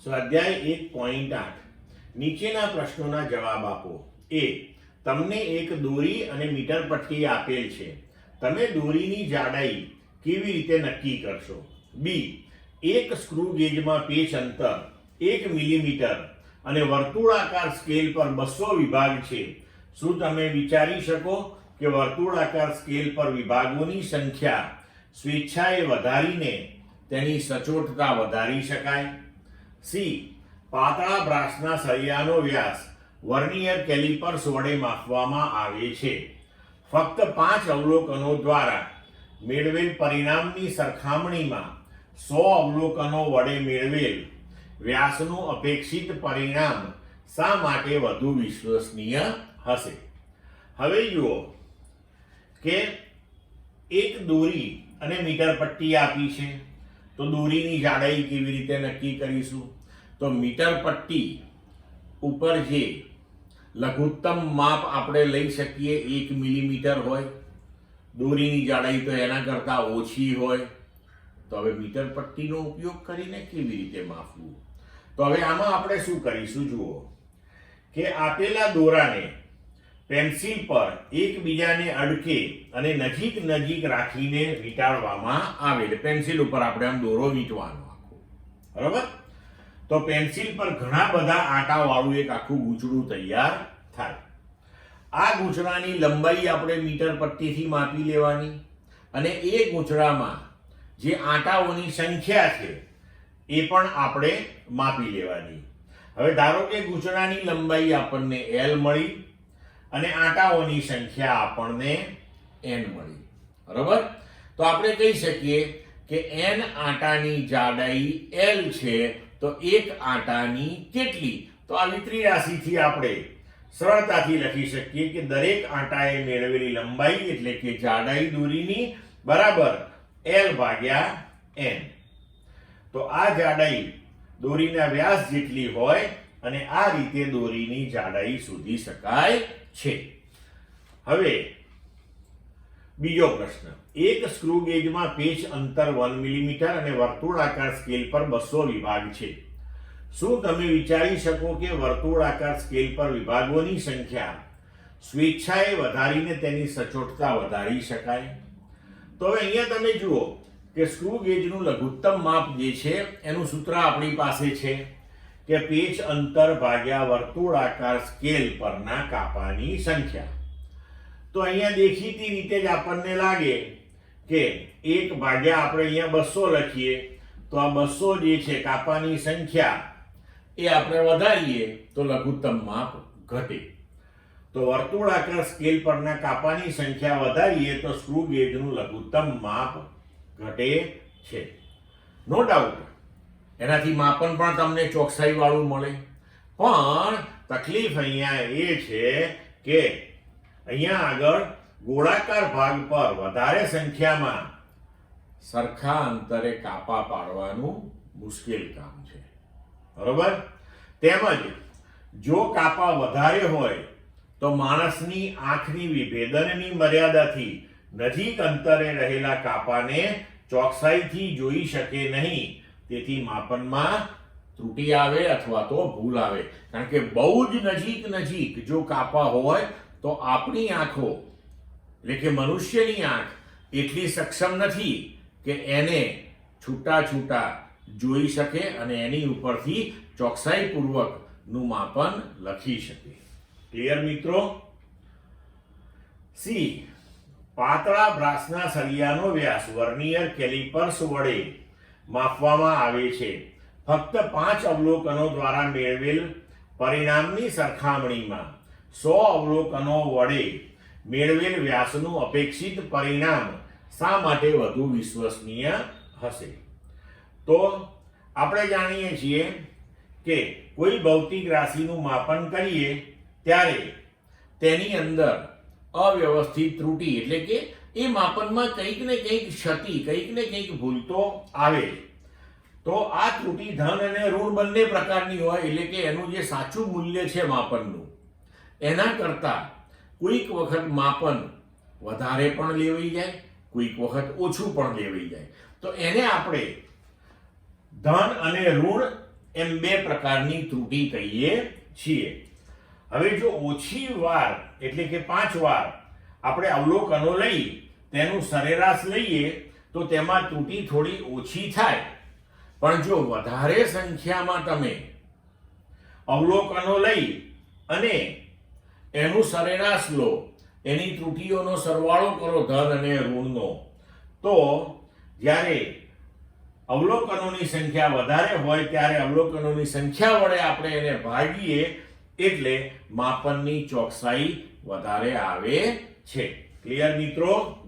સ્વાધ્યાય 1.8 નીચેના પ્રશ્નોના જવાબ આપો. એ તમને એક દોરી અને મીટર પટ્ટી આપેલ છે. તમે દોરીની જાડાઈ કેવી રીતે નક્કી કરશો? બી. એક સ્ક્રૂ ગેજમાં પેચ અંતર 1 મિલીમીટર અને વર્તુળાકાર સ્કેલ પર 200 વિભાગ છે. શું તમે વિચારી શકો કે વર્તુળાકાર સ્કેલ પર વિભાગોની સંખ્યા સ્વેચ્છાએ વધારીને તેની સચોટતા વધારી શકાય? સી. પાતળા બ્રાસના સળિયાનો વ્યાસ વર્નિયર કેલિપર્સ વડે માપવામાં આવે છે. ફક્ત 5 અવલોકનો દ્વારા મેળવેલ પરિણામની સરખામણીમાં 100 અવલોકનો વડે મેળવેલ વ્યાસનું અપેક્ષિત પરિણામ શા માટે વધુ વિશ્વસનીય હશે? હવે જુઓ કે એક દોરી અને મીટર પટ્ટી આપી છે, તો દોરીની જાડાઈ કેવી રીતે નક્કી કરીશું? તો મીટર પટ્ટી ઉપર જે લઘુત્તમ માપ આપણે લઈ શકીએ 1 મિલીમીટર હોય, દોરીની જાડાઈ તો એના કરતાં ઓછી હોય, તો હવે મીટર પટ્ટીનો ઉપયોગ કરીને કેવી રીતે માપવું? તો હવે આમાં આપણે શું કરીશું? જુઓ કે આપેલા દોરાને પેન્સિલ પર એકબીજાને અડકે અને નજીક નજીક રાખીને વીંટાળવામાં આવે. પેન્સિલ ઉપર આપણે આમ દોરો વીંટવાનો આખો, બરાબર? તો પેન્સિલ પર ઘણા બધા આટા વાળું એક આખું ગૂંચળું તૈયાર થાય. આ ગૂંચળાની લંબાઈ આપણે મીટર પટ્ટીથી માપી લેવાની અને એ ગૂંચળામાં જે આટાઓની સંખ્યા છે એ પણ આપણે માપી લેવાની. હવે ધારો કે ગૂંચળાની લંબાઈ આપણને L મળી અને આટાઓની સંખ્યા આપણને N મળી, બરાબર? તો આપણે કહી શકીએ કે N આટાની જાડાઈ L છે, તો એક આટાની કેટલી? તો આ વિતરી રાશિથી આપણે સરળતાથી લખી શકીએ કે દરેક આટાએ મેળવેલી લંબાઈ એટલે કે જાડાઈ દોરીની બરાબર L ભાગ્યા N. તો આ જાડાઈ દોરીના વ્યાસ જેટલી હોય અને આ રીતે દોરીની જાડાઈ શોધી શકાય છે. હવે બીજો પ્રશ્ન. એક સ્ક્રૂ ગેજમાં પેચ અંતર 1 મિલીમીટર અને વર્તુળાકાર સ્કેલ પર 200 વિભાગ છે. શું તમે વિચારી શકો કે વર્તુળાકાર સ્કેલ પર વિભાગોની સંખ્યા સ્વેચ્છાએ વધારીને તેની સચોટતા વધારી શકાય? તો હવે અહીંયા તમે જુઓ કે સ્ક્રૂ ગેજનું લઘુત્તમ માપ જે છે એનું સૂત્ર આપણી પાસે છે કે પેચ અંતર ભાગ્યા વર્તુળાકાર સ્કેલ પરના કાપાની સંખ્યા. તો અહીંયા દેખીતી રીતે જ આપણને લાગે કે 1 ભાગ્યા આપણે અહીંયા 200 લખીએ તો આ 200 જે છે કાપાની સંખ્યા એ આપણે વધારીએ તો લઘુત્તમ માપ ઘટે. તો વર્તુળાકાર સ્કેલ પરના કાપાની સંખ્યા વધારીએ તો સ્ક્રૂ ગેજનું લઘુત્તમ માપ ઘટે છે. નો ડાઉટ એનાથી માપન પણ તમને ચોકસાઈ વાળું મળે, પણ તકલીફ અહીંયા એ છે કે અહીંયા આગળ ગોળાકાર ભાગ પર વધારે સંખ્યામાં સરખા અંતરે કાપા પાડવાનું મુશ્કેલ કામ છે, બરોબર? તેમજ જો કાપા વધારે હોય તો માણસની આંખની વિભેદનની મર્યાદાથી નજીક અંતરે રહેલા કાપાને ચોકસાઈથી જોઈ શકે નહીં. તેથી માપનમાં ત્રુટિ આવે અથવા તો ભૂલ આવે, કારણ કે બહુ જ નજીક જો કાપા હોય તો આપણી આંખો એટલે કે મનુષ્યની આંખ એટલી સક્ષમ નથી કે એને છૂટા છૂટા જોઈ શકે અને એની ઉપરથી ચોકસાઈપૂર્વકનું માપન લખી શકે. ક્લિયર મિત્રો? સી. પાતળા બ્રાસના સળિયાનો વ્યાસ વર્નિયર કેલિપર્સ વડે માપવામાં આવે છે. ફક્ત 5 અવલોકનો દ્વારા મેળવેલ પરિણામની સરખામણીમાં 100 અવલોકનો વડે મેળવેલ વ્યાસનું અપેક્ષિત પરિણામ શા માટે વધુ વિશ્વસનીય હશે? તો આપણે જાણીએ છીએ કે કોઈ ભૌતિક રાશિનું માપન કરીએ ત્યારે તેની અંદર અવ્યવસ્થિત ત્રુટિ એટલે કે એ માપનમાં કંઈક ને કંઈક ક્ષતિ, કંઈક ને કંઈક ભૂલ તો આવે. તો આ ત્રુટિ ધન અને ઋણ બંને પ્રકારની હોય, એટલે કે એનું જે સાચું મૂલ્ય છે માપનનું એના કરતાં કોઈક વખત માપન વધારે પણ લેવાઈ જાય, કોઈક વખત ઓછું પણ લેવાઈ જાય. તો એને આપણે ધન અને ઋણ એમ બે પ્રકારની ત્રુટી કહીએ છીએ. હવે જો ઓછી વાર એટલે કે 5 વાર આપણે અવલોકનો લઈ તેનું સરેરાશ લઈએ તો તેમાં ત્રુટી થોડી ઓછી થાય. પણ જો વધારે સંખ્યામાં તમે અવલોકનો લઈ અને એનું સરેરાશ લો, એની ત્રુટીઓનો સરવાળો કરો ધન અને ઋણનો, તો જ્યારે અવલોકનોની સંખ્યા વધારે હોય ત્યારે અવલોકનોની સંખ્યા વડે આપણે એને ભાગીએ એટલે માપનની ચોકસાઈ વધારે આવે છે. ક્લિયર મિત્રો?